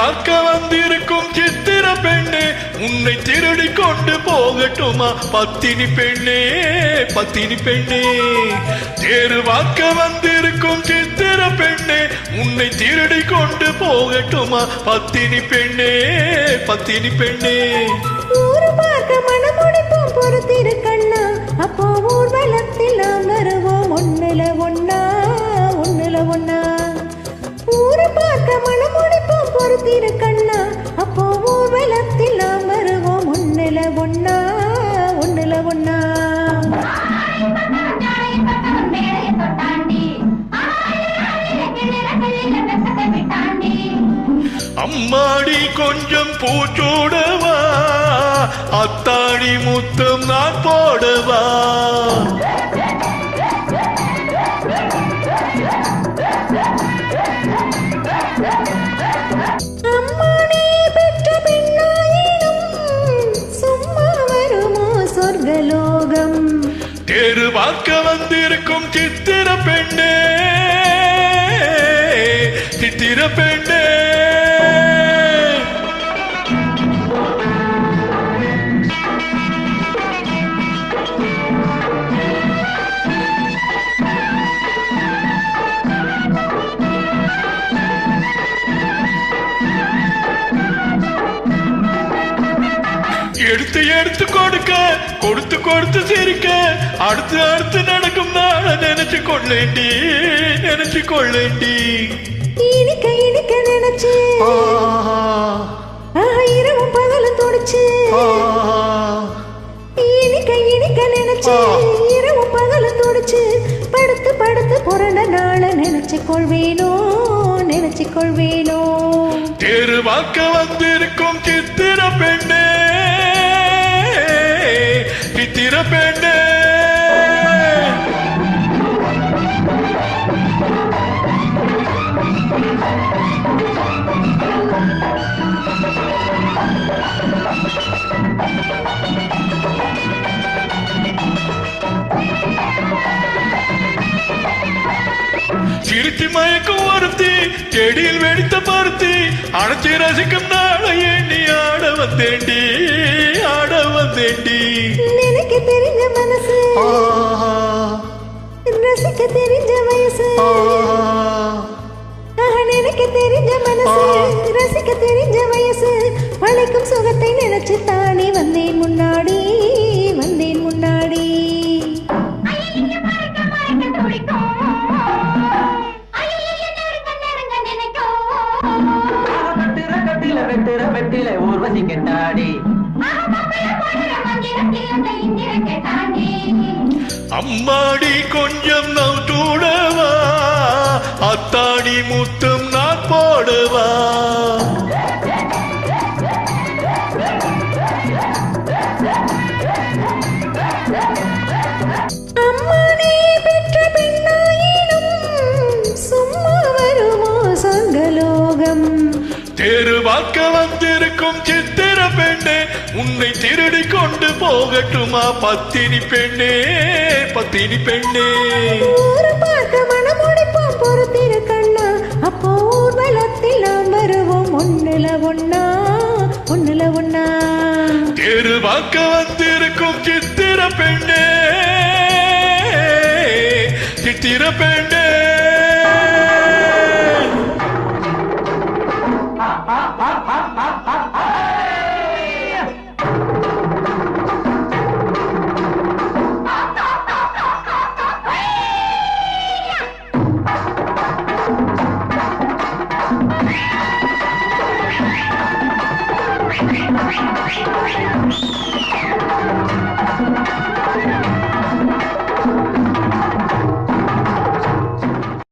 பார்க்க வந்திருக்கும் சித்திர பெண்ணே, உன்னை திருடி கொண்டு போகட்டுமா பத்தினி பெண்ணே, பத்தினி பெண்ணே. தேரு பார்க்க வந்திருக்கும் சித்திர பெண்ணே, உன்னை திருடி கொண்டு போகட்டுமா பத்தினி பெண்ணே, பத்தினி பெண்ணே. ஊரு பார்க்க மனமுடிப்போம் பொறுத்திரு கண்ணா, அப்போ ஊர்வலத்தில் நாம் வருவோம் ஒண்ணுல ஒன்னா, ஒண்ணுல ஒன்னா. ஊரு பார்க்க மனமுடிப்போம் பொறுத்திரு கண்ணா, அப்போ ஊர்வலத்தில் நாம் வருவோம் ஒண்ணுல ஒன்னா, ஒண்ணுல ஒன்னா. அம்மாடி கொஞ்சம் பூச்சோடவா, அத்தாடி முத்தம் நான் போடவா. அம்மானே பெற்ற பெண்ணாயினும் சும்மா வருமோ சொர்க்கலோகம். தேரு பார்க்க வந்திருக்கும் சித்திர பெண்ணே, சித்திர பெண்ணே. எடுத்து எடுத்து கொடுக்க, கொடுத்து கொடுத்து சிரிக்க, அடுத்து அடுத்து நடக்கும் நாள நினைச்சு கொள்ளேண்டி, நினைச்சு கொள்ளேண்டி. இனிக்க இனிக்க நினைச்சு இரவும் பகலும் துடிச்சு, இனிக்க இனிக்க நினைச்சு இரவும் பகலும் துடிச்சு, படுத்து படுத்து புரண்ட நாள நினைச்சு கொள்வேனோ, நினைச்சு கொள்வேனோ. தேரு வாக்க வந்திருக்கும் சித்திர பெண்ணே, சித்திர பெண்ணே. சிரித்து மயக்கும் ஒருத்தி, செடியில் வெடித்த பருத்தி, அணைச்சி ரசிக்கும் நாளை எண்ணி ஆட வந்தேண்டி, ஆட வந்தேண்டி. நினைக்க தெரிஞ்ச மனசு, ரசிக்க தெரிஞ்ச வயசு, நினைக்க தெரிஞ்ச மனசு, ரசிக்க தெரிஞ்ச வயசு, வளைக்கும் சுகத்தை நினைச்சு தானே வந்தேன் முன்னாடி, வந்தேன் முன்னாடி. வெட்டில ஊர்வசி கெட்டாடி, அம்மாடி கொஞ்சம் நான் தூடவா, அத்தாடி முத்தம் நான் போடவா. அம்மானே பெற்ற பெண்ணாயினும் சும்மா வருமோ சொர்க்கலோகம். தேரு பார்க்க வந்திருக்கும் சித்திர பெண்ணே, உன்னை திருடி கொண்டு போகட்டுமா பத்தினி பெண்ணே, பத்தினி பெண்ணே. ஊரு பார்க்க மனமுடிப்போம் பொறுத்திரு கண்ணா, அப்போ ஊர்வலத்தில் நாம் வருவோம் ஒண்ணுல ஒன்னா, ஒண்ணுல ஒன்னா. தேரு பார்க்க வந்திருக்கும் சித்திர பெண்ணே, சித்திர பெண்ணே. Thank you.